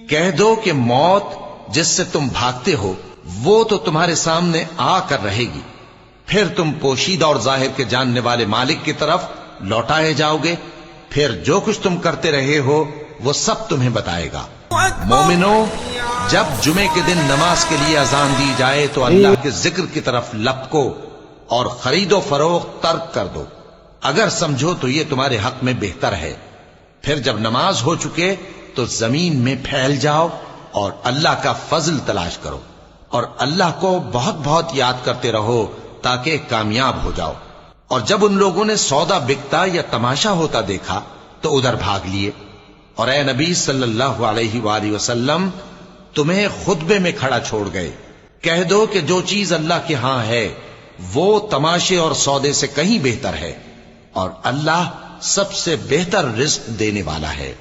کہہ دو کہ موت جس سے تم بھاگتے ہو وہ تو تمہارے سامنے آ کر رہے گی، پھر تم پوشیدہ اور ظاہر کے جاننے والے مالک کی طرف لوٹائے جاؤ گے، پھر جو کچھ تم کرتے رہے ہو وہ سب تمہیں بتائے گا۔ مومنو، جب جمعے کے دن نماز کے لیے اذان دی جائے تو اللہ کے ذکر کی طرف لپکو اور خرید و فروخت ترک کر دو، اگر سمجھو تو یہ تمہارے حق میں بہتر ہے۔ پھر جب نماز ہو چکے تو زمین میں پھیل جاؤ اور اللہ کا فضل تلاش کرو، اور اللہ کو بہت بہت یاد کرتے رہو تاکہ کامیاب ہو جاؤ۔ اور جب ان لوگوں نے سودا بکتا یا تماشا ہوتا دیکھا تو ادھر بھاگ لیے، اور اے نبی صلی اللہ علیہ وآلہ وسلم تمہیں خطبے میں کھڑا چھوڑ گئے۔ کہہ دو کہ جو چیز اللہ کے ہاں ہے وہ تماشے اور سودے سے کہیں بہتر ہے، اور اللہ سب سے بہتر رزق دینے والا ہے۔